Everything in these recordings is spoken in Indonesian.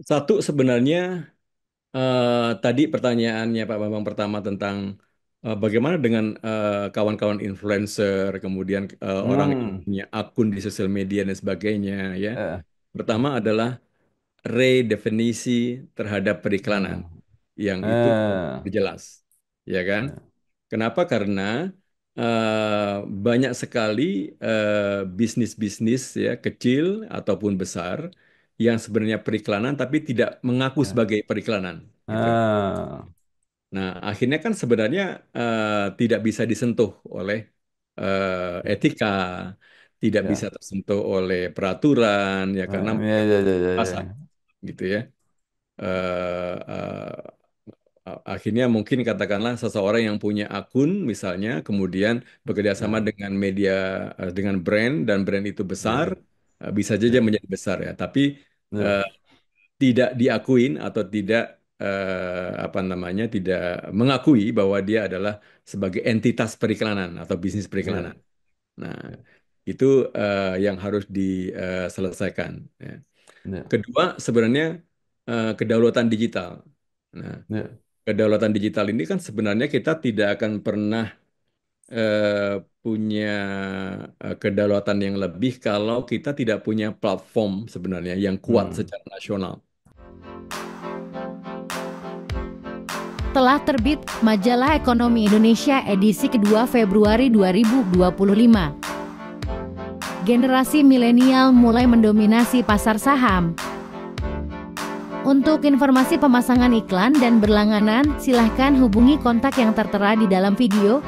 Satu sebenarnya tadi pertanyaannya Pak Bambang pertama tentang bagaimana dengan kawan-kawan influencer, kemudian orang yang Hmm, punya akun di sosial media dan sebagainya ya. eh, Pertama adalah redefinisi terhadap periklanan eh, yang itu eh, jelas, ya kan? Kenapa? Karena banyak sekali bisnis-bisnis ya kecil ataupun besar yang sebenarnya periklanan tapi tidak mengaku eh, sebagai periklanan, gitu. eh, Nah, akhirnya kan sebenarnya tidak bisa disentuh oleh etika, tidak bisa ya, tersentuh oleh peraturan, ya karena ya, ya, ya, ya, pasar, ya, gitu ya. Akhirnya mungkin katakanlah seseorang yang punya akun misalnya kemudian bekerja sama ya, dengan media dengan brand dan brand itu besar ya, bisa saja ya, menjadi besar ya tapi ya, eh, tidak diakuin atau tidak apa namanya tidak mengakui bahwa dia adalah sebagai entitas periklanan atau bisnis periklanan. ya, Nah, itu yang harus diselesaikan ya. ya, Kedua sebenarnya kedaulatan digital. Nah, ya. kedaulatan digital ini kan sebenarnya kita tidak akan pernah punya kedaulatan yang lebih kalau kita tidak punya platform sebenarnya yang kuat Hmm. secara nasional. Telah terbit Majalah Ekonomi Indonesia edisi kedua Februari 2025. Generasi milenial mulai mendominasi pasar saham. Untuk informasi pemasangan iklan dan berlangganan, silahkan hubungi kontak yang tertera di dalam video.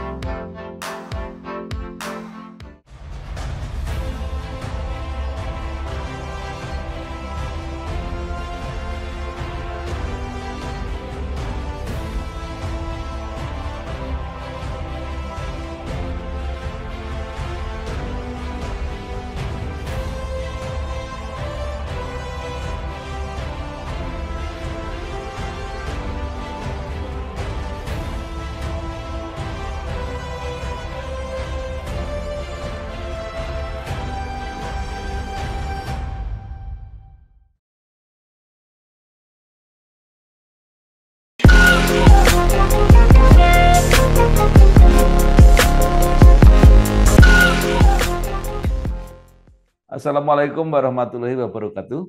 Assalamualaikum warahmatullahi wabarakatuh.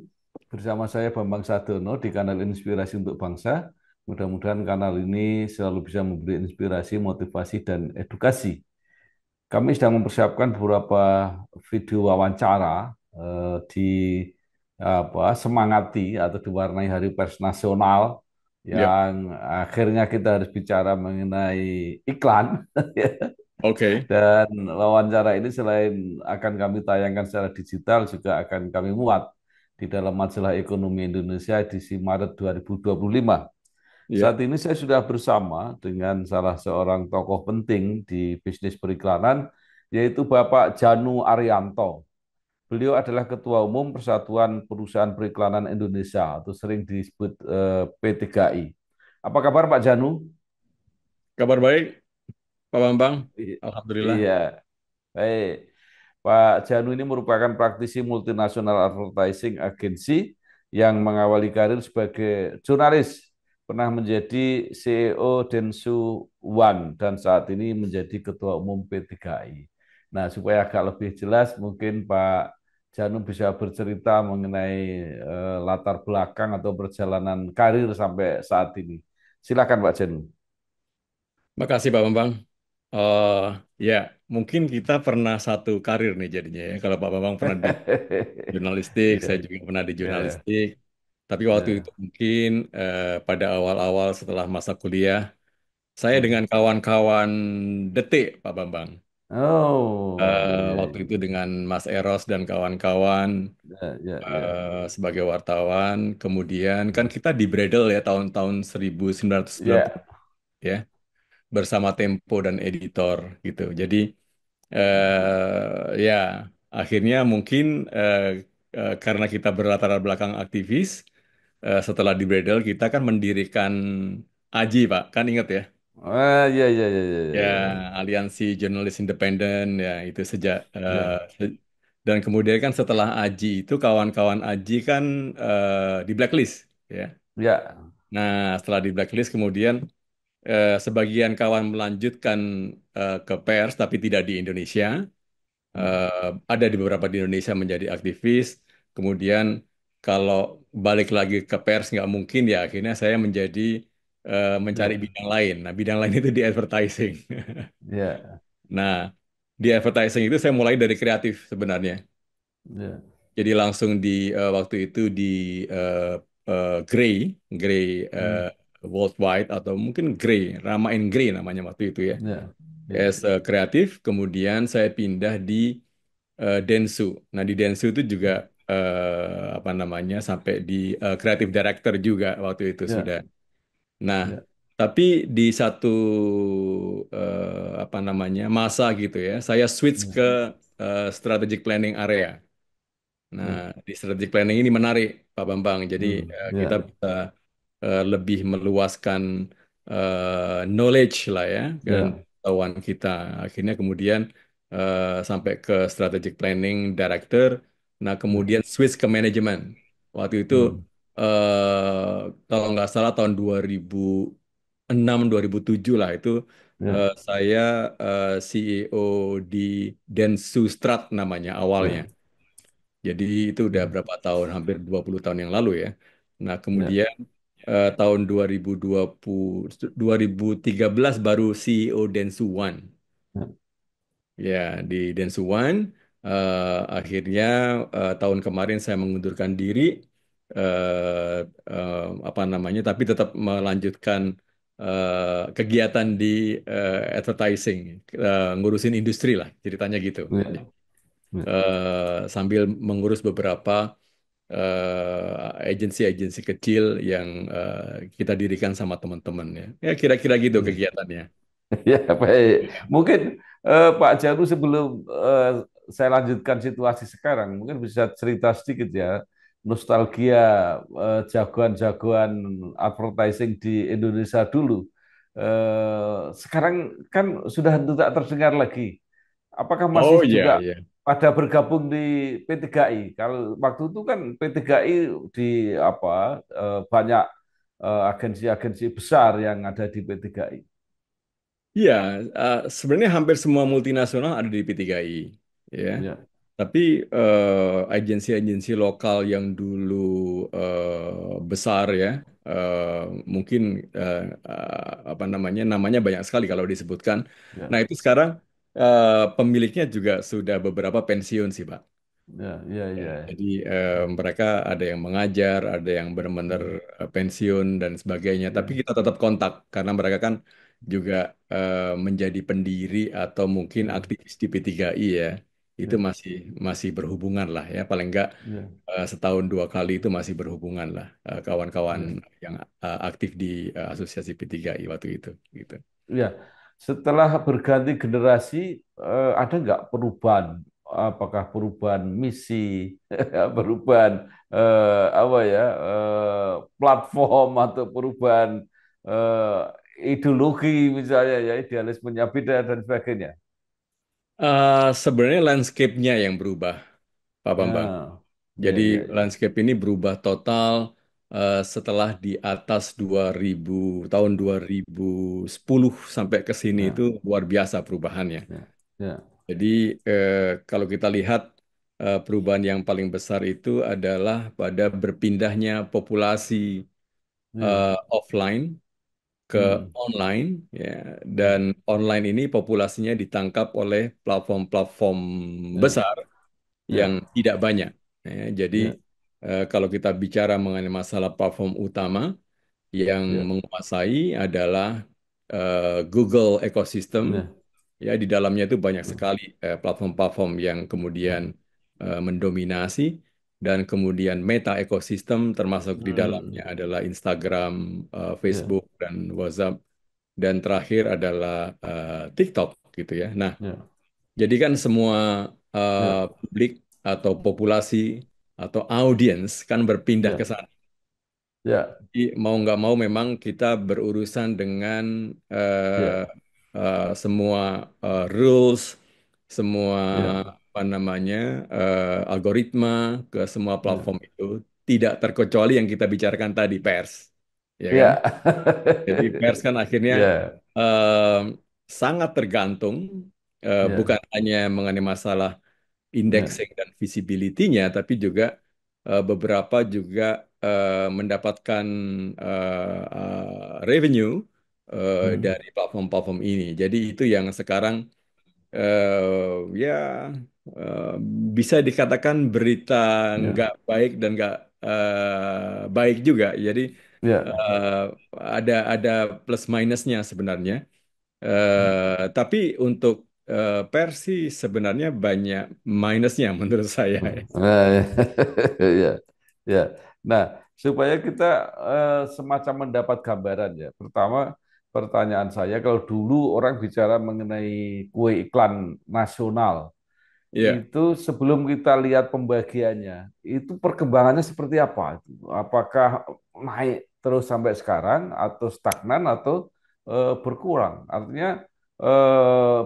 Bersama saya Bambang Sadono di kanal Inspirasi untuk Bangsa. Mudah-mudahan kanal ini selalu bisa memberi inspirasi, motivasi, dan edukasi. Kami sedang mempersiapkan beberapa video wawancara di semangati atau diwarnai Hari Pers Nasional Ya, yang akhirnya kita harus bicara mengenai iklan. oke. Dan wawancara ini selain akan kami tayangkan secara digital juga akan kami muat di dalam majalah Ekonomi Indonesia edisi Maret 2025. Saat Ya, ini saya sudah bersama dengan salah seorang tokoh penting di bisnis periklanan, yaitu Bapak Janu Arianto. Beliau adalah Ketua Umum Persatuan Perusahaan Periklanan Indonesia atau sering disebut P3I. Apa kabar Pak Janu? kabar baik, Pak Bambang. I- Alhamdulillah. Iya, baik. Pak Janu ini merupakan praktisi multinasional advertising agency yang mengawali karir sebagai jurnalis, pernah menjadi CEO Densu One dan saat ini menjadi Ketua Umum P3I. Nah, supaya agak lebih jelas, mungkin Pak Janu bisa bercerita mengenai latar belakang atau perjalanan karir sampai saat ini. Silakan Pak Janu. Makasih Pak Bambang. eh ya, mungkin kita pernah satu karir nih jadinya ya. Kalau Pak Bambang pernah di jurnalistik, saya Iya, juga pernah di iya, jurnalistik. Tapi waktu itu iya. mungkin pada awal-awal setelah masa kuliah, saya dengan Hmm. kawan-kawan detik, Pak Bambang. Oh, iya, iya, Waktu itu iya. dengan Mas Eros dan kawan-kawan Ya, ya, ya. sebagai wartawan. Kemudian kan kita di Bredel ya tahun-tahun 1990 Ya. ya bersama Tempo dan editor gitu. Jadi ya akhirnya mungkin eh, karena kita berlatar belakang aktivis, setelah di Bredel kita kan mendirikan AJI Pak, kan ingat ya? Ah, ya, ya, ya, ya, Ya, ya, ya. Aliansi Jurnalis Independen ya itu sejak Ya. Dan kemudian kan setelah Aji itu kawan-kawan Aji kan di blacklist, ya. Ya, Nah, setelah di blacklist kemudian sebagian kawan melanjutkan ke pers tapi tidak di Indonesia. Ada di beberapa di Indonesia menjadi aktivis. Kemudian kalau balik lagi ke pers nggak mungkin ya akhirnya saya menjadi mencari ya, bidang lain. Nah, bidang lain itu di advertising. ya, Nah, di advertising itu saya mulai dari kreatif sebenarnya. ya, Jadi langsung di waktu itu di eh, Grey, Grey eh, hmm, Worldwide atau mungkin Grey, Ramain Grey namanya waktu itu ya. ya, ya, As kreatif, kemudian saya pindah di Densu. Nah di Densu itu juga apa namanya sampai di creative director juga waktu itu ya, sudah. Nah ya, tapi di satu apa namanya masa gitu ya, saya switch ya, ke strategic planning area. Nah, ya, di strategic planning ini menarik, Pak Bambang. Jadi kita ya, bisa lebih meluaskan knowledge lah ya dan ya, pengetahuan kita. Akhirnya kemudian sampai ke strategic planning director. Nah, ya, kemudian switch ke manajemen. Waktu itu hmm, kalau nggak salah tahun 2006 2007 lah itu ya, saya CEO di Densusstrat namanya awalnya. ya, Jadi itu udah hmm, berapa tahun, hampir 20 tahun yang lalu ya. Nah, ya, kemudian tahun 2020, 2013 baru CEO Densu One. ya, Ya, di Densu One, akhirnya tahun kemarin saya mengundurkan diri, eh, apa namanya, tapi tetap melanjutkan kegiatan di advertising, ngurusin industri lah, ceritanya gitu. ya, ya, Sambil mengurus beberapa agensi-agensi kecil yang kita dirikan sama teman-teman ya. Ya kira-kira gitu ya. kegiatannya. Ya, baik. Mungkin Pak Jaru sebelum saya lanjutkan situasi sekarang, mungkin bisa cerita sedikit ya, nostalgia jagoan-jagoan advertising di Indonesia dulu. Sekarang kan sudah tidak terdengar lagi. Apakah masih Oh juga iya iya. pada bergabung di P3I? Kalau waktu itu kan P3I di apa banyak agensi-agensi besar yang ada di P3I. Iya, sebenarnya hampir semua multinasional ada di P3I ya. Ya, Tapi agensi-agensi lokal yang dulu besar ya, eh, mungkin apa namanya banyak sekali kalau disebutkan. Nah ya. itu sekarang pemiliknya juga sudah beberapa pensiun sih Pak. Ya, ya, Ya, ya. jadi mereka ada yang mengajar, ada yang benar-benar Hmm, pensiun dan sebagainya. Tapi ya, kita tetap kontak karena mereka kan juga menjadi pendiri atau mungkin ya, aktivis di P3I ya. Itu ya, masih masih berhubungan lah ya. Paling enggak ya, setahun dua kali itu masih berhubungan lah kawan-kawan ya. yang aktif di asosiasi P3I waktu itu. Gitu. Ya. Setelah berganti generasi, ada nggak perubahan? Apakah perubahan misi, perubahan apa ya, platform atau perubahan eh, ideologi misalnya ya, idealismenya beda dan sebagainya. Sebenarnya landscape-nya yang berubah, Pak Bambang. Ya, ya, Jadi ya, ya, landscape ini berubah total setelah di atas 2000 tahun 2010 sampai ke sini itu ya, luar biasa perubahannya. ya, ya, Jadi kalau kita lihat perubahan yang paling besar itu adalah pada berpindahnya populasi ya, offline ke hmm, online ya dan ya, online ini populasinya ditangkap oleh platform-platform ya, besar yang ya, tidak banyak. Ya, jadi ya, kalau kita bicara mengenai masalah platform utama yang ya, menguasai adalah Google Ecosystem. ya, Ya, di dalamnya itu banyak ya. sekali platform-platform yang kemudian mendominasi dan kemudian Meta Ecosystem termasuk di dalamnya Hmm, adalah Instagram, ya, Facebook dan WhatsApp dan terakhir adalah TikTok gitu ya. Nah, ya, jadi kan semua ya, publik atau populasi atau audiens kan berpindah ke ya, sana. ya, Jadi mau nggak mau memang kita berurusan dengan ya, semua rules, semua ya, apa namanya algoritma ke semua ya, platform itu tidak terkecuali yang kita bicarakan tadi pers, ya kan? ya, Jadi pers kan akhirnya ya, em, sangat tergantung ya, bukan hanya mengenai masalah ya, indexing dan visibility-nya, tapi juga beberapa juga mendapatkan revenue hmm, dari platform-platform ini. Jadi itu yang sekarang ya eh, bisa dikatakan berita ya, nggak baik dan nggak baik juga. Jadi ya. eh, ada plus minusnya sebenarnya. Tapi untuk Persi sebenarnya banyak minusnya menurut saya. Nah, ya, ya. Nah, supaya kita semacam mendapat gambaran ya. Pertama, pertanyaan saya, kalau dulu orang bicara mengenai kue iklan nasional, Ya, itu sebelum kita lihat pembagiannya, itu perkembangannya seperti apa? Apakah naik terus sampai sekarang, atau stagnan, atau berkurang? Artinya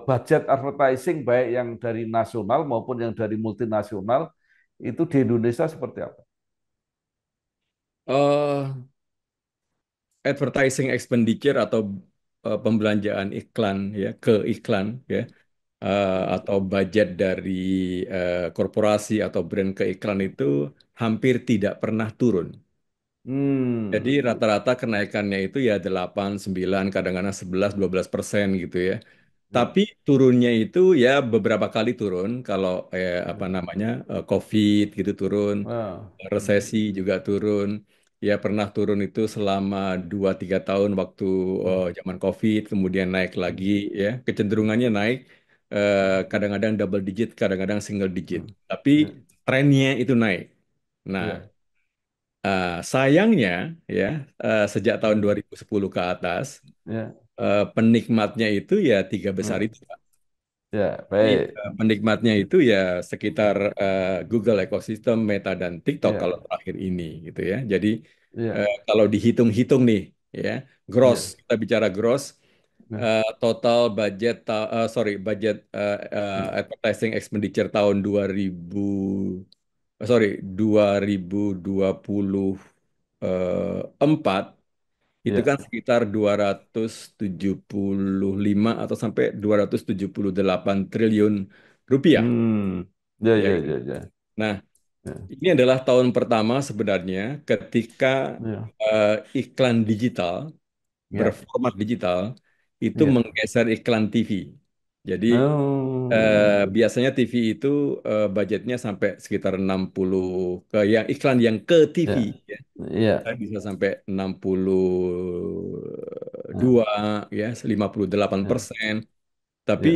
budget advertising baik yang dari nasional maupun yang dari multinasional itu di Indonesia seperti apa? eh advertising expenditure atau pembelanjaan iklan ya ke iklan ya atau budget dari korporasi atau brand ke iklan itu hampir tidak pernah turun. Jadi Hmm, rata-rata kenaikannya itu ya 8, 9, kadang-kadang 11, 12% gitu ya. ya, Tapi turunnya itu ya beberapa kali turun. Kalau apa ya, namanya COVID gitu turun, ah, resesi juga turun. Ya pernah turun itu selama 2, 3 tahun waktu zaman COVID, kemudian naik lagi ya. Kecenderungannya naik kadang-kadang double digit, kadang-kadang single digit. Tapi ya, trennya itu naik. Nah, ya, sayangnya ya sejak tahun hmm, 2010 ke atas ya, penikmatnya itu ya tiga besar hmm, itu, Pak. ya, Jadi baik, penikmatnya itu ya sekitar Google ekosistem, Meta dan TikTok ya, kalau terakhir ini gitu ya. Jadi ya, kalau dihitung-hitung nih ya, gross ya, kita bicara gross ya, total budget sorry budget advertising expenditure tahun 2000 sorry 2024 itu ya. kan sekitar 275 atau sampai 278 triliun rupiah. Hmm, ya, Ya, ya, gitu. ya, ya, Nah, ya, ini adalah tahun pertama sebenarnya ketika ya, iklan digital ya, berformat digital itu ya. menggeser iklan TV. Jadi Oh, biasanya TV itu budgetnya sampai sekitar 60 ke yang iklan yang ke TV ya, ya. ya, Bisa sampai 62 ya, ya, 58%. Tapi ya,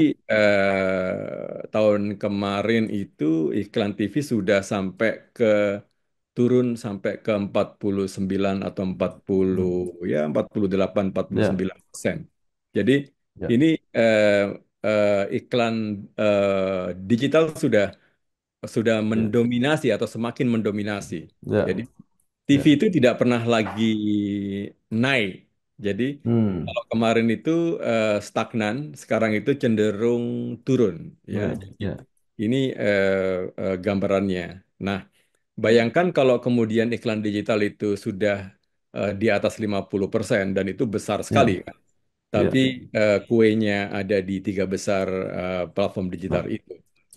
tahun kemarin itu iklan TV sudah sampai ke turun sampai ke 49 atau 40 hmm, ya 48 ya, 49%. Jadi ya, ini iklan digital sudah ya, mendominasi atau semakin mendominasi. Jadi ya, TV ya, itu tidak pernah lagi naik. Jadi hmm, kalau kemarin itu stagnan, sekarang itu cenderung turun ya. ya, Jadi ya, ini gambarannya. Nah, bayangkan kalau kemudian iklan digital itu sudah di atas 50% dan itu besar sekali ya, kan. Tapi ya, kuenya ada di tiga besar platform digital itu.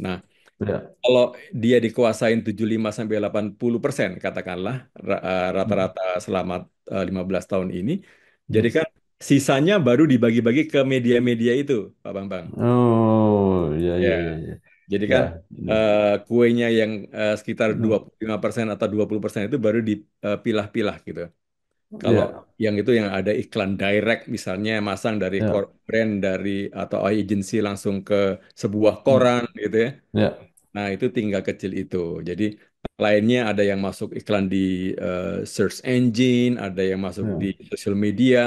Nah, ya, kalau dia dikuasain 75 sampai 80% katakanlah hmm, rata-rata selama 15 tahun ini, jadi ya. kan sisanya baru dibagi-bagi ke media-media itu, Pak Bambang. Oh, ya, Ya. ya, ya, ya, Jadi kan ya, ya, kuenya yang sekitar ya, 25% atau 20% itu baru dipilah-pilah gitu. Kalau ya, yang itu yang ada iklan direct misalnya masang dari ya, brand dari atau agency langsung ke sebuah hmm, koran gitu ya. ya, Nah, itu tinggal kecil itu. Jadi lainnya ada yang masuk iklan di search engine, ada yang masuk di ya, social media,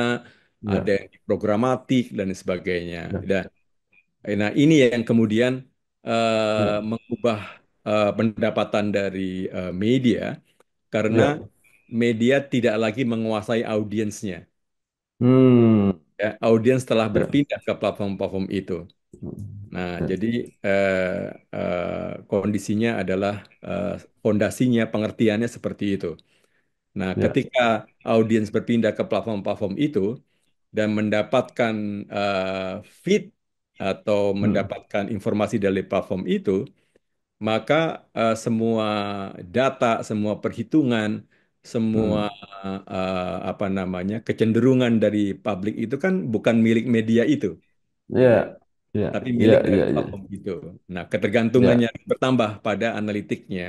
ada ya, yang di programatik dan sebagainya. ya, Nah, ini yang kemudian ya, mengubah pendapatan dari media karena ya, media tidak lagi menguasai audiensnya. hmm, Ya, audiens telah ya, berpindah ke platform-platform itu. Nah, Ya, jadi kondisinya adalah eh, fondasinya, pengertiannya seperti itu. Nah, ya, ketika audiens berpindah ke platform-platform itu dan mendapatkan feed atau hmm, mendapatkan informasi dari platform itu, maka semua data, semua perhitungan, semua hmm. apa namanya kecenderungan dari publik itu kan bukan milik media itu, gitu ya, Ya, tapi ya, milik ya, dari ya, platform ya, itu. Nah, ketergantungannya ya, bertambah pada analitiknya.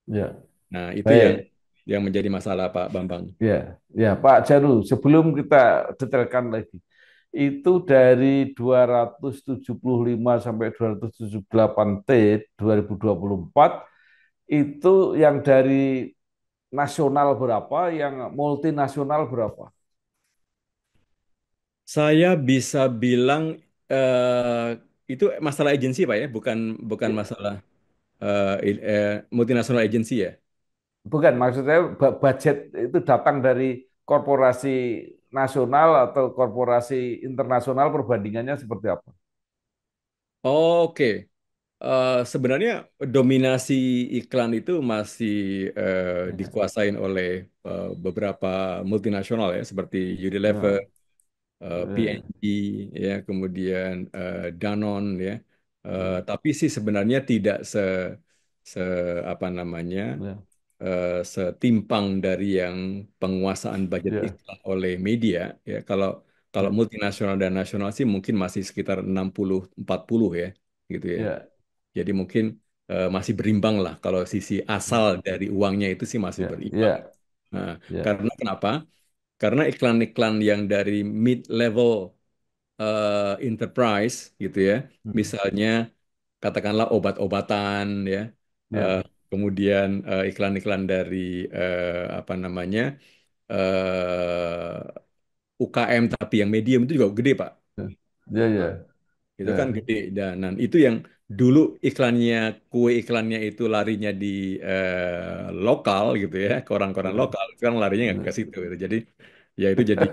ya. Nah, itu Baik. yang menjadi masalah Pak Bambang. Ya, ya, Pak Janu, sebelum kita detailkan lagi, itu dari 275 sampai 278 T 2024 itu yang dari nasional berapa, yang multinasional berapa? Saya bisa bilang itu masalah agensi Pak ya, bukan bukan Ya, masalah multinasional agency ya. bukan, maksudnya budget itu datang dari korporasi nasional atau korporasi internasional, perbandingannya seperti apa? Oke. Sebenarnya dominasi iklan itu masih Ya, dikuasain oleh beberapa multinasional ya, seperti Unilever, ya, ya, P&G, ya, kemudian Danone, ya. ya, Tapi sih sebenarnya tidak se apa namanya ya, setimpang dari yang penguasaan budget ya, iklan oleh media, ya. Kalau kalau ya, multinasional dan nasional sih mungkin masih sekitar 60-40 ya, gitu ya. ya, Jadi mungkin masih berimbang lah kalau sisi asal dari uangnya itu sih masih ya, berimbang. ya, Nah, ya, karena kenapa? Karena iklan-iklan yang dari mid level enterprise gitu ya, hmm, misalnya katakanlah obat-obatan ya, eh, ya, kemudian iklan-iklan dari apa namanya UKM tapi yang medium itu juga gede Pak. ya, ya, Itu kan ya, gede dan itu yang dulu iklannya kue iklannya itu larinya di lokal gitu ya, koran-koran ya, lokal sekarang larinya nggak ke ya. situ gitu. Jadi ya itu jadi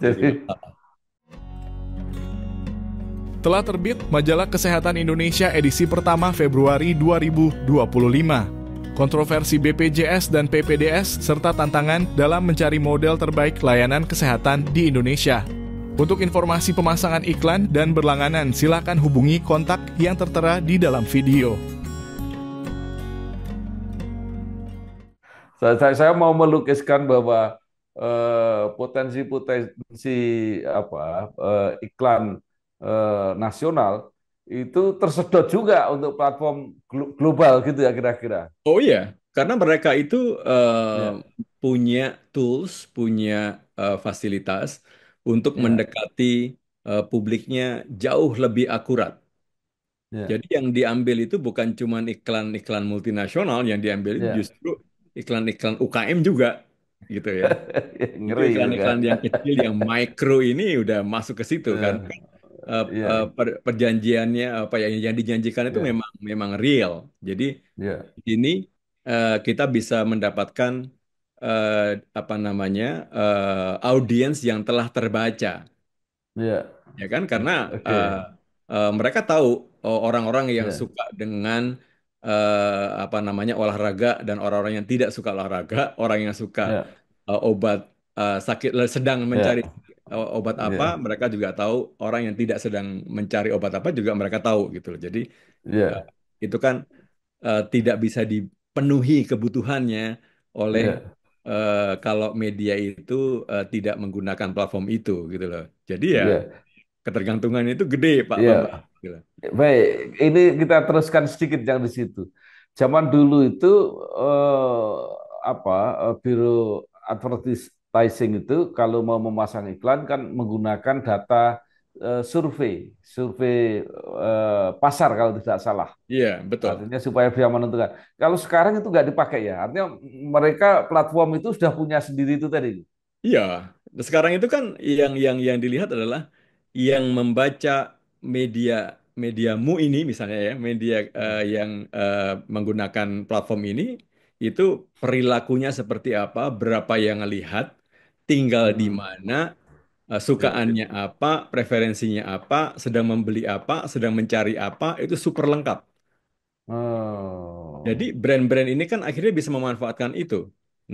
Jadi, masalah. Telah terbit Majalah Kesehatan Indonesia edisi pertama Februari 2025. Kontroversi BPJS dan PPDS serta tantangan dalam mencari model terbaik layanan kesehatan di Indonesia. Untuk informasi pemasangan iklan dan berlangganan, silakan hubungi kontak yang tertera di dalam video. saya mau melukiskan bahwa potensi-potensi apa iklan nasional itu tersedot juga untuk platform global gitu ya kira-kira. Oh iya, karena mereka itu Ya, punya tools, punya fasilitas untuk ya, mendekati publiknya jauh lebih akurat. ya, Jadi yang diambil itu bukan cuma iklan-iklan multinasional, yang diambil itu ya. justru iklan-iklan UKM juga, gitu ya. Itu Ngeri itu kan. iklan-iklan yang kecil, yang micro ini udah masuk ke situ kan. Ya, ya, Perjanjiannya apa ya yang dijanjikan itu ya, memang memang real. Jadi ya, di sini kita bisa mendapatkan eh, apa namanya audiens yang telah terbaca, ya. ya kan? Karena eh, Oke. mereka tahu orang-orang yang Ya, suka dengan apa namanya olahraga dan orang-orang yang tidak suka olahraga, orang yang suka ya, obat sakit sedang mencari ya, obat apa, ya, mereka juga tahu. Orang yang tidak sedang mencari obat apa juga mereka tahu gitu loh. Jadi eh, ya, itu kan tidak bisa dipenuhi kebutuhannya oleh ya, kalau media itu tidak menggunakan platform itu gitu loh. Jadi ya ya, ketergantungan itu gede Pak Bambang. ya. Gitu loh. Baik, ini kita teruskan sedikit yang di situ. Zaman dulu itu eh, apa biro advertising itu kalau mau memasang iklan kan menggunakan data survei, survei pasar kalau tidak salah. Iya, betul. Artinya supaya bisa menentukan. Kalau sekarang itu nggak dipakai ya. Artinya mereka platform itu sudah punya sendiri itu tadi. Iya, sekarang itu kan yang dilihat adalah yang membaca media mediamu ini misalnya ya, media Hmm. yang menggunakan platform ini itu perilakunya seperti apa, berapa yang lihat, tinggal di Hmm. mana, Ya. sukaannya apa, preferensinya apa, sedang membeli apa, sedang mencari apa, itu super lengkap. Jadi Oh, brand-brand ini kan akhirnya bisa memanfaatkan itu.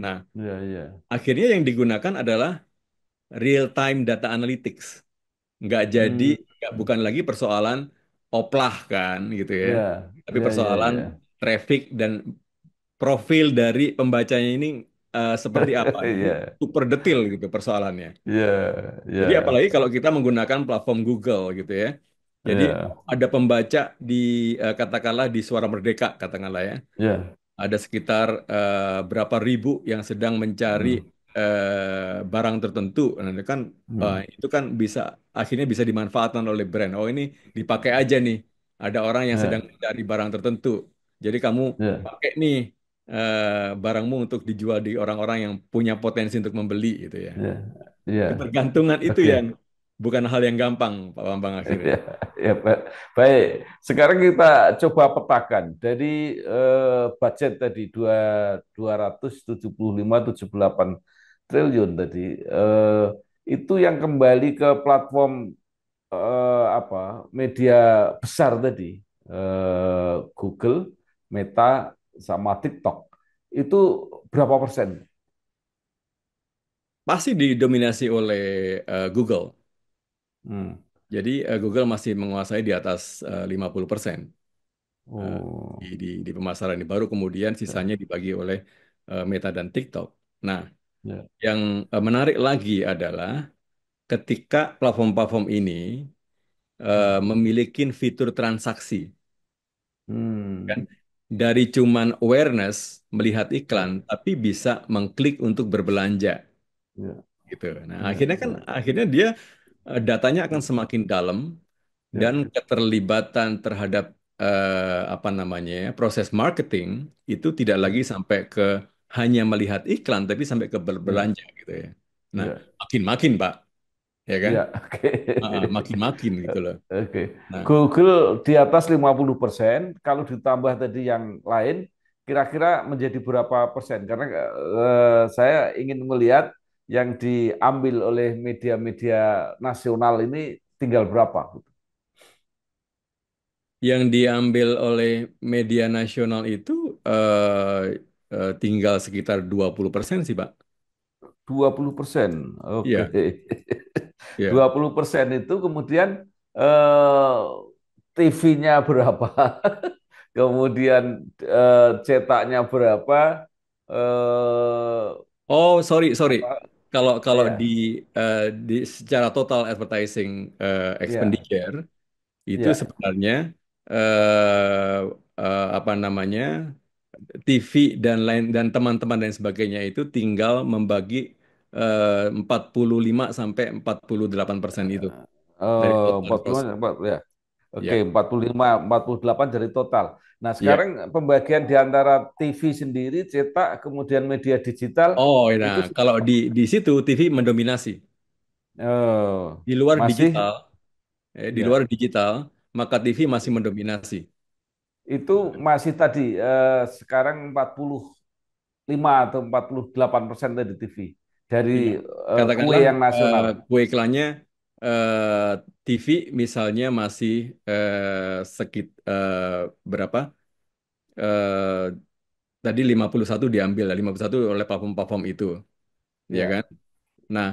Nah, ya, ya. akhirnya yang digunakan adalah real time data analytics. Nggak jadi, Hmm, bukan lagi persoalan oplah kan gitu ya, ya, tapi ya, ya, persoalan ya. traffic dan profil dari pembacanya ini seperti apa. Jadi Ya, super detail gitu persoalannya. ya, Jadi ya, apalagi kalau kita menggunakan platform Google gitu ya. Jadi ya, ada pembaca di katakanlah di Suara Merdeka katakanlah ya. ya. Ada sekitar berapa ribu yang sedang mencari Hmm, barang tertentu. Nah, hmm, itu kan bisa akhirnya bisa dimanfaatkan oleh brand. Oh ini dipakai aja nih. Ada orang yang sedang ya, mencari barang tertentu. Jadi kamu ya, pakai nih barangmu untuk dijual di orang-orang yang punya potensi untuk membeli gitu ya. ya, ya. Ketergantungan itu Oke. yang bukan hal yang gampang, Pak Bambang akhirnya. Ya, ya, baik. Sekarang kita coba petakan. Dari budget tadi 275,78 triliun tadi, itu yang kembali ke platform apa media besar tadi, Google, Meta, sama TikTok. Itu berapa persen? Pasti didominasi oleh Google. Hmm. Jadi Google masih menguasai di atas 50% eh, Oh, di pemasaran ini. Baru kemudian ya, sisanya dibagi oleh Meta dan TikTok. Nah, ya, yang menarik lagi adalah ketika platform-platform ini memiliki fitur transaksi, kan? hmm, Dari cuman awareness melihat iklan, ya, tapi bisa mengklik untuk berbelanja, ya, gitu. Nah, ya, ya, akhirnya dia datanya akan semakin dalam dan ya. keterlibatan terhadap apa namanya ya, proses marketing itu tidak lagi Ya, sampai ke hanya melihat iklan tapi sampai ke ya, berbelanja gitu ya. Nah, ya, makin-makin Pak, ya kan? ya, oke. Makin-makin gitu loh. Oke. Nah, Google di atas 50%, kalau ditambah tadi yang lain, kira-kira menjadi berapa persen? Karena saya ingin melihat yang diambil oleh media-media nasional ini tinggal berapa. yang diambil oleh media nasional itu tinggal sekitar 20% sih Pak. 20%. Oke. Iya, iya. 20% itu kemudian eh, TV-nya berapa? Kemudian cetaknya berapa? Eh, Oh, sorry, sorry. apa? Kalau kalau Ya, eh, di secara total advertising ya, expenditure itu ya. sebenarnya apa namanya TV dan lain dan teman-teman dan sebagainya itu tinggal membagi 45 sampai 48% itu dari total gross. 45, ya. Oke, Ya. 45, 48 dari total. Nah, Ya. sekarang pembagian di antara TV sendiri, cetak, kemudian media digital Oh, nah itu kalau di situ TV mendominasi. oh, Di luar masih digital, di luar ya. digital, maka TV masih mendominasi. Itu masih tadi sekarang 45 atau 48% tadi TV dari Ya, kue katakanlah yang nasional. kue iklannya eh, TV misalnya masih berapa? Eh, Tadi 51 diambil, 51 oleh platform-platform itu, ya Ya, kan? Nah,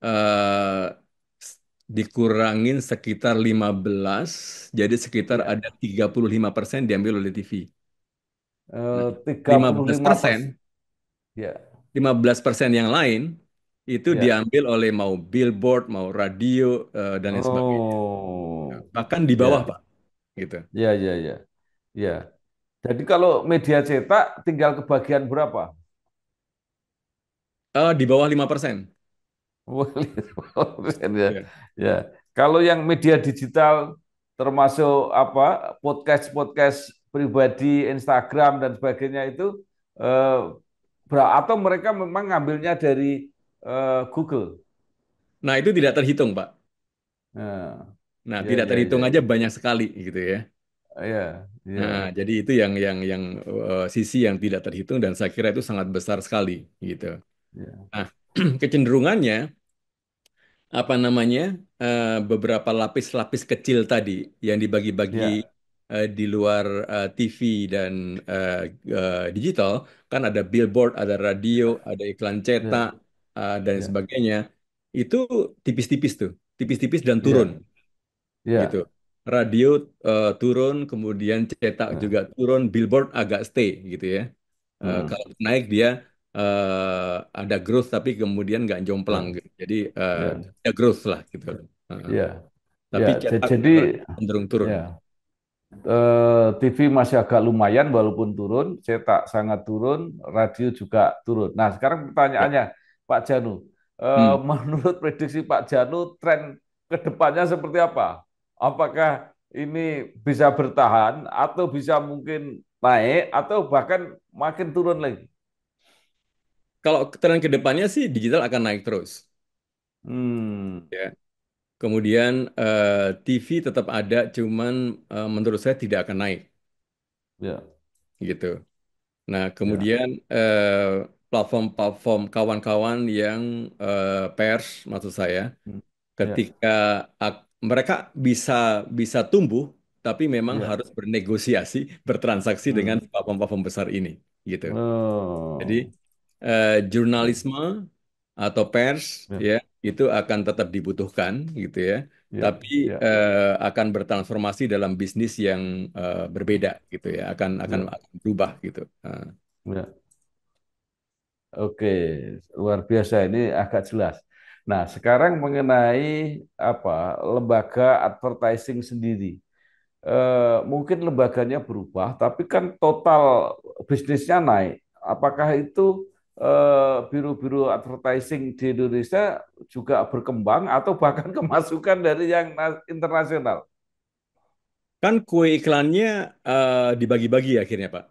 eh, s- dikurangin sekitar 15, jadi sekitar ya. ada 35% diambil oleh TV. Nah, Tiga lima puluh belas lima persen, persen. Ya, 15% yang lain itu ya. diambil oleh mau billboard, mau radio, dan lain sebagainya. Oh, Bahkan di bawah, ya, Pak, gitu. ya, ya, ya, ya. Jadi kalau media cetak tinggal kebagian berapa? Di bawah 5%. Ya, Ya. ya. Kalau yang media digital termasuk apa podcast-podcast pribadi, Instagram dan sebagainya itu eh, atau mereka memang ngambilnya dari Google. Nah, itu tidak terhitung, Pak. Nah, Nah, ya, tidak ya, terhitung ya, aja banyak sekali gitu ya. ya, Nah, ya, jadi itu yang sisi yang tidak terhitung dan saya kira itu sangat besar sekali gitu. ya, Nah, kecenderungannya apa namanya, beberapa lapis-lapis kecil tadi yang dibagi-bagi Ya, di luar TV dan digital, kan ada billboard, ada radio, ada iklan cetak, ya, dan ya, sebagainya. Itu tipis-tipis tuh, tipis-tipis dan turun ya, gitu. ya, Radio turun, kemudian cetak ya. juga turun, billboard agak stay gitu ya. Hmm, Kalau naik dia ada growth tapi kemudian nggak jomplang ya, gitu. Jadi ya, ada growth lah gitu. Heeh. ya, Tapi ya. cetak Jadi cenderung turun. ya, TV masih agak lumayan walaupun turun, cetak sangat turun, radio juga turun. Nah, sekarang Ya. pertanyaannya, Pak Janu, Hmm. menurut prediksi Pak Janu, tren ke depannya seperti apa? Apakah ini bisa bertahan atau bisa mungkin naik atau bahkan makin turun lagi? Kalau tren ke depannya sih digital akan naik terus. Hmm, Ya. Kemudian TV tetap ada, cuman menurut saya tidak akan naik ya, gitu. Nah, ya, kemudian platform-platform kawan-kawan yang pers, maksud saya, hmm, ya, ketika mereka bisa bisa tumbuh, tapi memang ya, harus bernegosiasi, bertransaksi dengan hmm. platform-platform besar ini, gitu. Jadi Oh, ya, jurnalisme atau pers ya, ya itu akan tetap dibutuhkan, gitu ya. ya, Tapi ya, akan bertransformasi dalam bisnis yang berbeda, gitu ya. ya, Akan berubah, gitu. ya. Oke, luar biasa ini agak jelas. Nah, sekarang mengenai apa lembaga advertising sendiri. Mungkin lembaganya berubah, tapi kan total bisnisnya naik. Apakah itu biru-biru advertising di Indonesia juga berkembang atau bahkan kemasukan dari yang internasional? Kan kue iklannya dibagi-bagi akhirnya, Pak.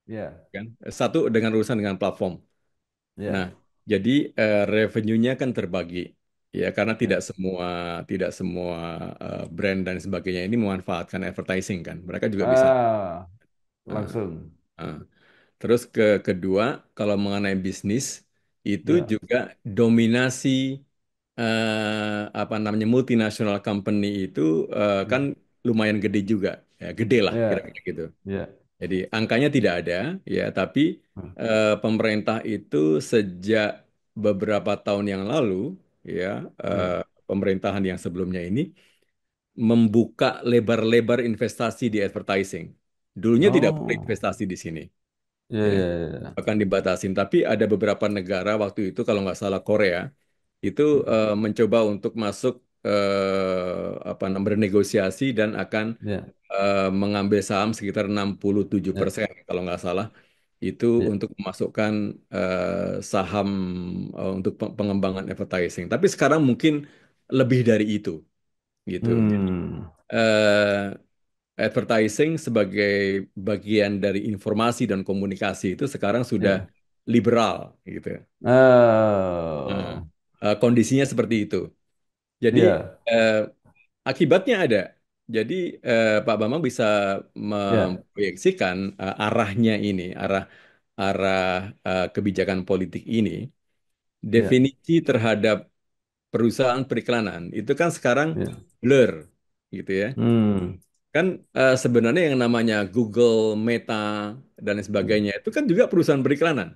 Ya, Kan? Satu dengan urusan dengan platform. Nah, ya, jadi revenue-nya kan terbagi. Ya, karena ya. tidak semua brand dan sebagainya ini memanfaatkan advertising kan. Mereka juga bisa. Ah, eh, langsung. eh. Terus kedua, kalau mengenai bisnis itu Ya, juga dominasi apa namanya multinational company itu kan ya, lumayan gede juga, ya gede lah ya, kira-kira gitu. ya. Jadi angkanya tidak ada, ya, tapi pemerintah itu sejak beberapa tahun yang lalu, ya, eh, Ya. pemerintahan yang sebelumnya ini membuka lebar-lebar investasi di advertising. Dulunya tidak boleh Oh, investasi di sini, ya, ya, ya, ya. akan dibatasin. Tapi ada beberapa negara waktu itu, kalau nggak salah Korea, itu mencoba untuk masuk apa namanya bernegosiasi dan akan Ya, mengambil saham sekitar ya, 67% kalau nggak salah itu ya. untuk memasukkan saham untuk pengembangan advertising. Tapi sekarang mungkin lebih dari itu gitu. Jadi Hmm, advertising sebagai bagian dari informasi dan komunikasi itu sekarang sudah ya. liberal gitu. Nah, Oh, kondisinya seperti itu. Jadi ya, eh, akibatnya ada. Jadi Pak Bambang bisa ya, memproyeksikan arahnya ini, arah arah kebijakan politik ini, ya, definisi terhadap perusahaan periklanan itu kan sekarang ya. blur, gitu ya. Hmm. Kan sebenarnya yang namanya Google, Meta dan lain sebagainya itu kan juga perusahaan periklanan,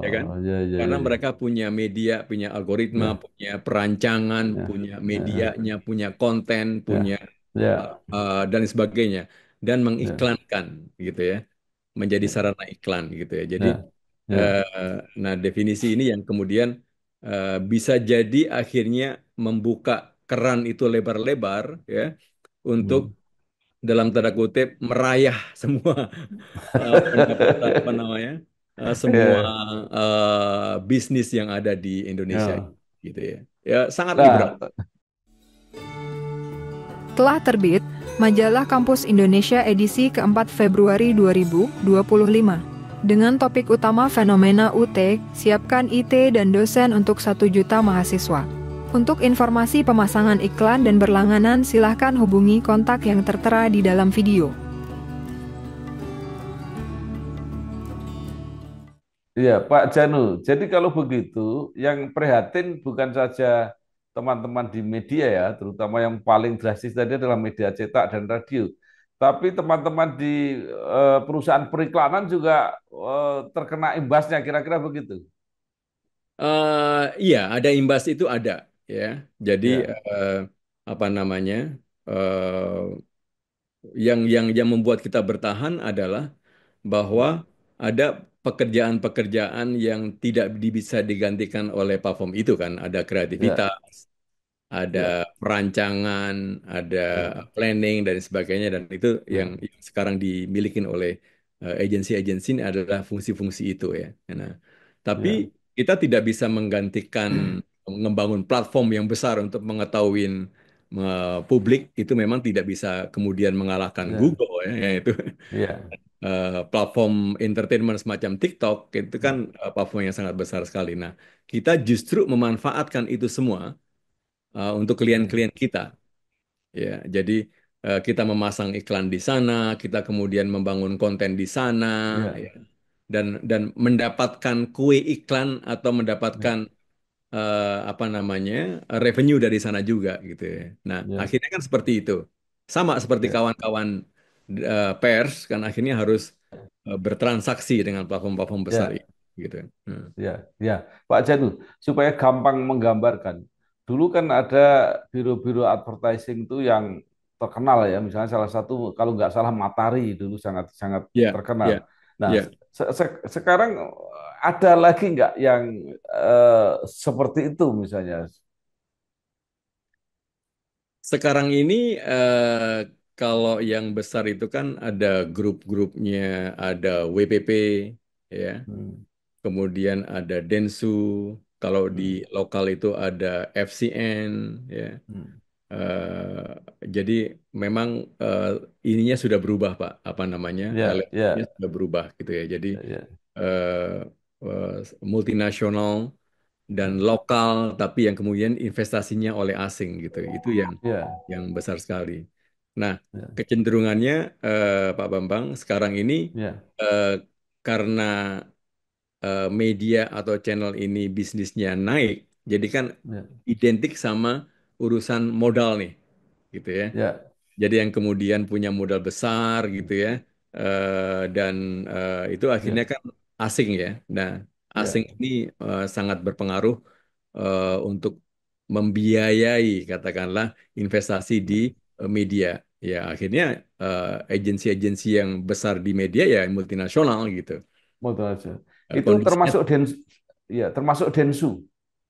ya kan? Oh, ya, ya, Karena ya, mereka punya media, punya algoritma, ya, punya perancangan, ya, punya ya, medianya, punya konten, punya ya, ya, dan sebagainya, dan ya, mengiklankan, gitu ya, menjadi ya, sarana iklan, gitu ya. Jadi, ya, ya. eh, nah definisi ini yang kemudian bisa jadi akhirnya membuka keran itu lebar-lebar, ya, untuk Hmm. dalam tanda kutip merayah semua pendapatan apa namanya semua Ya, bisnis yang ada di Indonesia ya. gitu ya. Ya sangat liberal. Nah, Telah terbit Majalah Kampus Indonesia edisi keempat Februari 2025. Dengan topik utama fenomena UT, siapkan IT dan dosen untuk 1 juta mahasiswa. Untuk informasi pemasangan iklan dan berlangganan, silahkan hubungi kontak yang tertera di dalam video. Iya, Pak Janu. Jadi kalau begitu, yang prihatin bukan saja teman-teman di media ya, terutama yang paling drastis tadi adalah media cetak dan radio. Tapi teman-teman di perusahaan periklanan juga terkena imbasnya, kira-kira begitu. Iya, ada imbas itu ada ya. Jadi Ya, apa namanya? Yang membuat kita bertahan adalah bahwa ada pekerjaan-pekerjaan yang tidak bisa digantikan oleh platform itu kan. Ada ya, kreativitas, ada ya, perancangan, ada ya, planning dan sebagainya dan itu ya, yang sekarang dimiliki oleh agensi-agensi ini adalah fungsi-fungsi itu ya. Nah, tapi ya, kita tidak bisa menggantikan membangun platform yang besar untuk mengetahui publik itu memang tidak bisa kemudian mengalahkan ya, Google ya, yaitu ya, platform entertainment semacam TikTok itu kan platform yang sangat besar sekali. Nah, kita justru memanfaatkan itu semua untuk ya, klien-klien kita. Ya, jadi kita memasang iklan di sana, kita kemudian membangun konten di sana, ya, ya, dan mendapatkan kue iklan atau mendapatkan ya, apa namanya revenue dari sana juga gitu ya. Nah, ya, akhirnya kan seperti itu. Sama seperti ya. kawan-kawan pers kan akhirnya harus bertransaksi dengan platform-platform besar Ya. ini gitu. Hmm. Ya, ya, Pak Janu, supaya gampang menggambarkan. Dulu kan ada biro-biro advertising itu yang terkenal ya, misalnya salah satu kalau nggak salah Matahari dulu sangat sangat Ya, terkenal. ya, Nah, ya. sekarang ada lagi nggak yang seperti itu misalnya? Sekarang ini kalau yang besar itu kan ada grup-grupnya, ada WPP, ya, Hmm, kemudian ada Densu, kalau di hmm, lokal itu ada FCN, ya. hmm. Jadi memang eh, ininya sudah berubah, Pak, apa namanya, Ya, levelnya ya, sudah berubah gitu ya. Jadi ya, eh, eh, multinasional dan hmm, lokal tapi yang kemudian investasinya oleh asing gitu. Itu ya, yang besar sekali. Nah, ya, kecenderungannya Pak Bambang sekarang ini ya, eh, karena media atau channel ini bisnisnya naik, jadi kan ya, identik sama urusan modal nih, gitu ya. ya, Jadi yang kemudian punya modal besar gitu ya, dan itu akhirnya ya, kan asing ya. Nah, asing ya, ini sangat berpengaruh untuk membiayai katakanlah investasi di media. Ya, akhirnya agensi-agensi yang besar di media ya multinasional gitu. betul aja. Itu Kondisinya termasuk ya, termasuk Densu.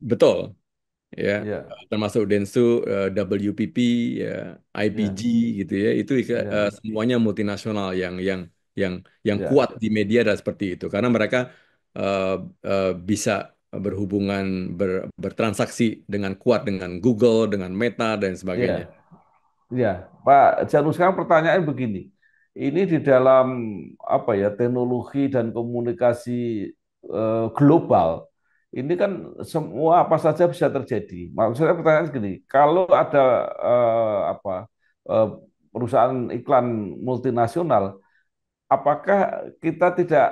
betul ya, Ya, termasuk Densu, WPP, ya, IPG ya, gitu ya, itu ya, semuanya multinasional yang yang kuat ya, di media dan seperti itu karena mereka eh, bisa berhubungan bertransaksi dengan kuat dengan Google, dengan Meta dan sebagainya. ya, ya. Pak Janu, sekarang pertanyaan begini. Ini di dalam apa ya teknologi dan komunikasi global, ini kan semua apa saja bisa terjadi. Maksudnya pertanyaan segini, kalau ada apa eh, perusahaan iklan multinasional, apakah kita tidak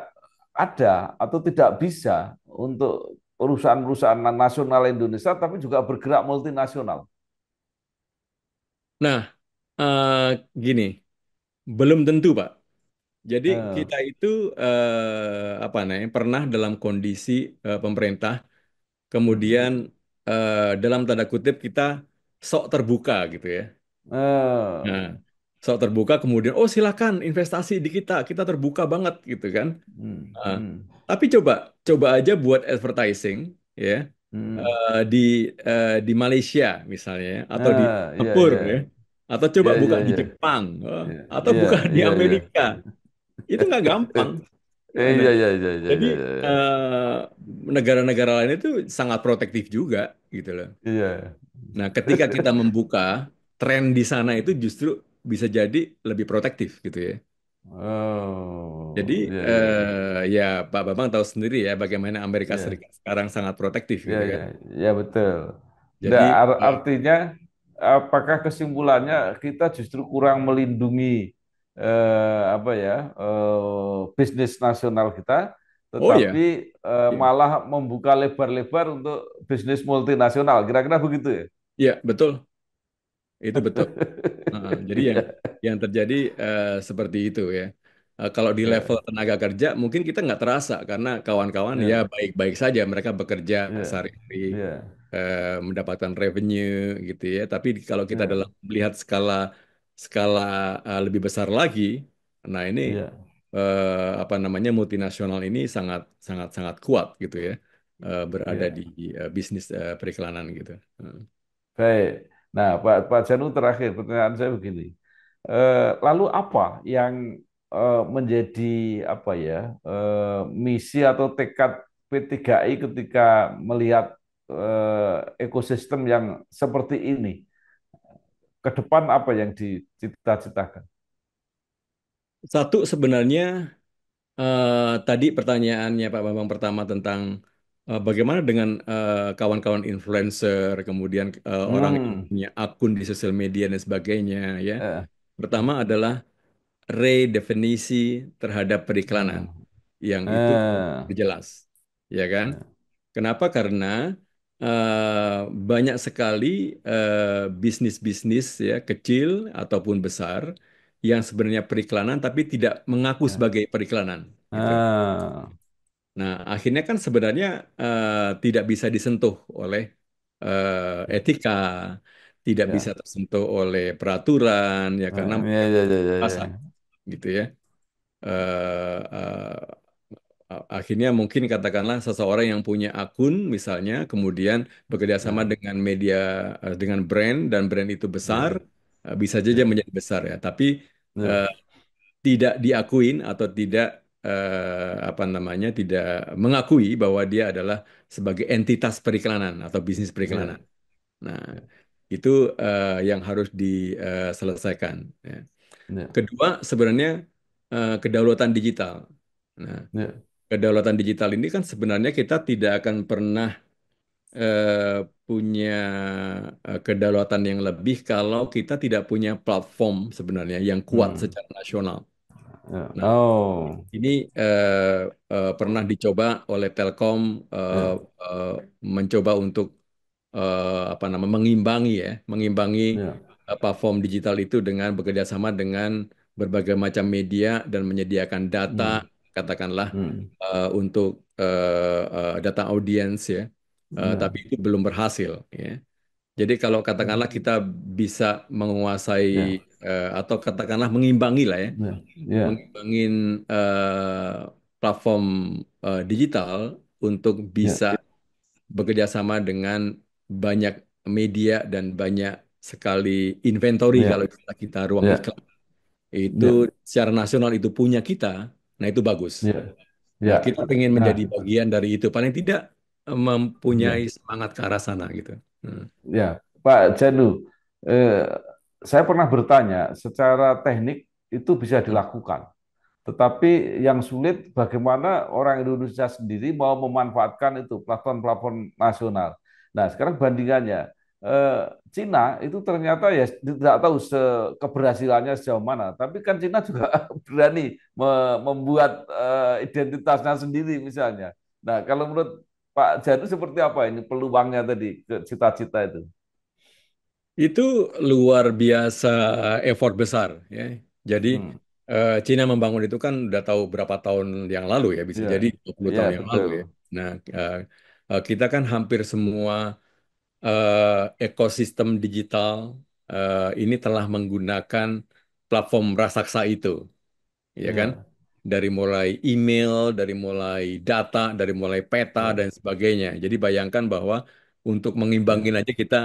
ada atau tidak bisa untuk perusahaan-perusahaan nasional Indonesia tapi juga bergerak multinasional? Nah, gini, belum tentu, Pak. Jadi Eh, kita itu apa namanya pernah dalam kondisi pemerintah hmm. kemudian dalam tanda kutip kita sok terbuka gitu ya. Eh, Nah, sok terbuka kemudian oh silakan investasi di kita, kita terbuka banget gitu kan. hmm, Nah, hmm, tapi coba coba aja buat advertising ya hmm. eh, di di Malaysia misalnya ya, atau di Iya, Singapura ya, iya, atau coba iya, iya, buka di iya, Jepang iya, atau iya, buka di iya, iya. Amerika. Itu nggak gampang. Iya, iya, iya, iya, Jadi iya, iya, negara-negara lain itu sangat protektif juga gitu loh. iya. Nah, ketika kita membuka tren di sana itu justru bisa jadi lebih protektif gitu ya. Jadi Oh, iya, iya, iya. ya Pak Bambang tahu sendiri ya bagaimana Amerika Iya. Serikat sekarang sangat protektif Ya, gitu ya, kan. ya betul. Nggak, Jadi artinya apakah kesimpulannya kita justru kurang melindungi apa ya bisnis nasional kita, Oh ya, tetapi iya, malah membuka lebar-lebar untuk bisnis multinasional. Kira-kira begitu ya? iya, betul, itu betul. Jadi yang Iya, yang terjadi seperti itu ya. Kalau di level iya, tenaga kerja mungkin kita nggak terasa karena kawan-kawan ya iya, baik-baik saja mereka bekerja iya, sehari-hari iya, mendapatkan revenue gitu ya. Tapi kalau kita iya, dalam melihat skala skala lebih besar lagi, nah ini iya, apa namanya multinasional ini sangat sangat sangat kuat gitu ya berada di iya. bisnis periklanan gitu. Baik. Nah, Pak Janu terakhir pertanyaan saya begini. Lalu apa yang menjadi apa ya misi atau tekad P3I ketika melihat ekosistem yang seperti ini? Ke depan apa yang dicita-citakan? Satu sebenarnya tadi pertanyaannya Pak Bambang pertama tentang bagaimana dengan kawan-kawan influencer, kemudian orang yang Hmm. punya akun di sosial media dan sebagainya, ya. Eh, Pertama adalah redefinisi terhadap periklanan hmm. yang itu Eh, jelas, ya kan? eh, Kenapa? Karena banyak sekali bisnis-bisnis ya kecil ataupun besar yang sebenarnya periklanan tapi tidak mengaku eh. sebagai periklanan, gitu. Ah, Nah, akhirnya kan sebenarnya tidak bisa disentuh oleh etika, tidak bisa ya. tersentuh oleh peraturan, ya karena Ya, mereka ya, ya, ya, pasar, ya. gitu ya. Akhirnya mungkin katakanlah seseorang yang punya akun misalnya, kemudian bekerja sama Ya, dengan media, dengan brand dan brand itu besar, ya, bisa saja ya, menjadi besar ya. Tapi ya, eh, tidak diakuin atau tidak apa namanya tidak mengakui bahwa dia adalah sebagai entitas periklanan atau bisnis periklanan. ya, Nah, itu yang harus diselesaikan. Ya. ya, Kedua, sebenarnya kedaulatan digital. Nah, ya, kedaulatan digital ini kan sebenarnya kita tidak akan pernah punya kedaulatan yang lebih kalau kita tidak punya platform sebenarnya yang kuat hmm, secara nasional. ya. Nah, Oh, ini pernah dicoba oleh Telkom eh, ya, eh, mencoba untuk apa nama mengimbangi ya, mengimbangi ya, platform digital itu dengan bekerja sama dengan berbagai macam media dan menyediakan data, hmm, katakanlah hmm, untuk data audiens ya. Tapi ya, itu belum berhasil ya. Jadi kalau katakanlah kita bisa menguasai ya, atau katakanlah mengimbangi lah ya ya, ya, mengembangin platform digital untuk ya, bisa bekerja sama dengan banyak media dan banyak sekali inventory ya, kalau kita ruang ya, iklan itu ya, secara nasional itu punya kita, nah itu bagus. ya, Nah ya. kita pengen Nah, menjadi bagian dari itu, paling tidak mempunyai ya, semangat ke arah sana gitu. Hmm. ya, Pak Janu, eh, saya pernah bertanya, secara teknik itu bisa Hmm. dilakukan. Tetapi yang sulit bagaimana orang Indonesia sendiri mau memanfaatkan itu platform-platform nasional. Nah, sekarang bandingannya, eh, Cina itu ternyata ya tidak tahu keberhasilannya sejauh mana. Tapi kan Cina juga berani membuat identitasnya sendiri misalnya. Nah, kalau menurut Pak Janu seperti apa ini peluangnya tadi ke cita-cita itu? Itu luar biasa effort besar ya. Jadi Hmm. Cina membangun itu kan udah tahu berapa tahun yang lalu ya, bisa Ya, jadi 20 ya tahun yang lalu betul. ya. Nah, kita kan hampir semua ekosistem digital ini telah menggunakan platform raksasa itu, ya kan? Ya, Dari mulai email, dari mulai data, dari mulai peta ya, dan sebagainya. Jadi bayangkan bahwa untuk ya, mengimbangin aja kita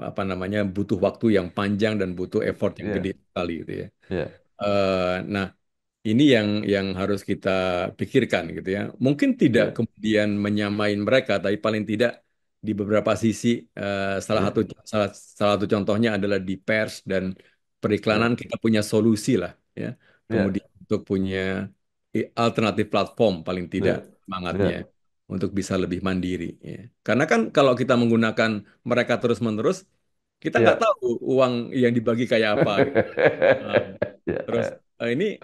apa namanya butuh waktu yang panjang dan butuh effort yang gede ya, sekali gitu ya. ya, Nah, ini yang harus kita pikirkan gitu ya. Mungkin tidak ya, kemudian menyamain mereka, tapi paling tidak di beberapa sisi ya, salah satu contohnya adalah di pers dan periklanan ya, kita punya solusi lah ya. ya. Kemudian untuk punya alternatif platform paling tidak Ya, semangatnya ya, untuk bisa lebih mandiri ya. Karena kan kalau kita menggunakan mereka terus-menerus, kita nggak ya. tahu uang yang dibagi kayak apa gitu. Nah, terus Ya, ini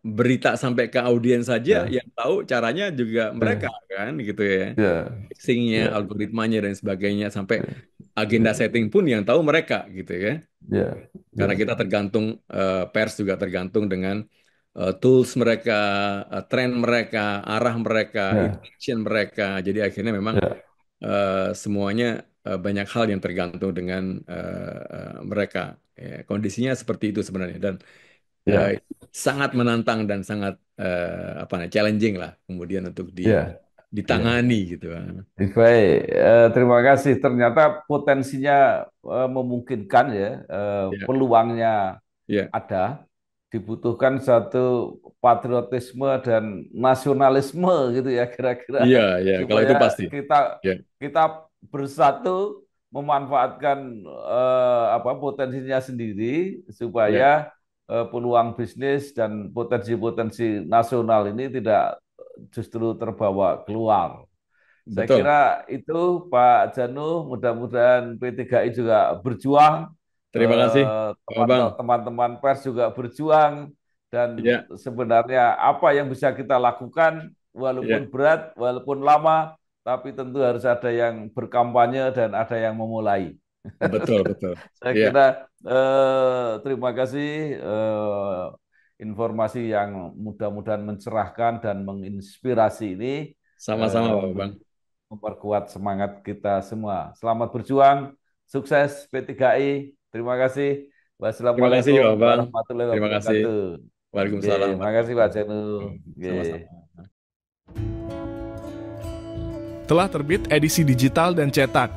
berita sampai ke audiens saja, Ya, yang tahu caranya juga mereka ya, kan gitu ya. ya, Fixingnya, ya, algoritmanya dan sebagainya sampai ya, agenda setting pun yang tahu mereka gitu ya. ya, Karena ya, kita tergantung pers juga tergantung dengan tools mereka, tren mereka, arah mereka, ya, intention mereka. Jadi akhirnya memang ya, semuanya banyak hal yang tergantung dengan mereka. Ya, kondisinya seperti itu sebenarnya dan eh, ya, sangat menantang dan sangat challenging lah kemudian untuk ya, ya. ditangani gitu. Baik, terima kasih. Ternyata potensinya memungkinkan ya, Ya, peluangnya ya, ada, dibutuhkan satu patriotisme dan nasionalisme gitu ya kira-kira iya, ya. Kalau itu supaya pasti. kita Ya, kita bersatu memanfaatkan potensinya sendiri ya, supaya peluang bisnis dan potensi-potensi nasional ini tidak justru terbawa keluar. Saya betul. kira itu Pak Janu, mudah-mudahan P3I juga berjuang, Terima kasih, Pak Bang. teman-teman pers juga berjuang, dan Ya, sebenarnya apa yang bisa kita lakukan, ya, walaupun berat, walaupun lama, tapi tentu harus ada yang berkampanye dan ada yang memulai. betul, betul. Saya Ya, kira terima kasih informasi yang mudah-mudahan mencerahkan dan menginspirasi ini sama-sama, Pak Bang. memperkuat semangat kita semua. Selamat berjuang, sukses P3I. Terima kasih. Terima kasih, Pak Wassalamualaikum Bang. warahmatullahi Terima kasih. wabarakatuh. Oke, Waalaikumsalam makasih Pak warahmatullahi Janu. wabarakatuh. Oke. Sama-sama. Telah terbit edisi digital dan cetak.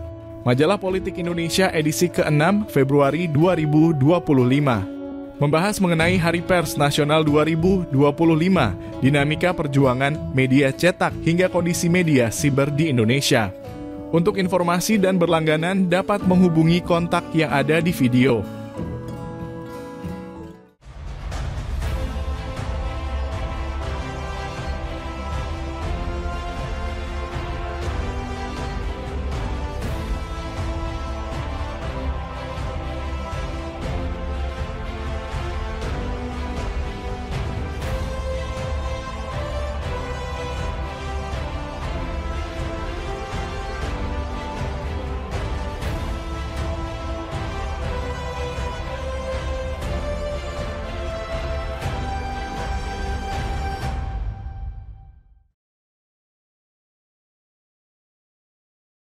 Majalah Politik Indonesia edisi ke-6 Februari 2025. Membahas mengenai Hari Pers Nasional 2025, dinamika perjuangan media cetak hingga kondisi media siber di Indonesia. Untuk informasi dan berlangganan dapat menghubungi kontak yang ada di video.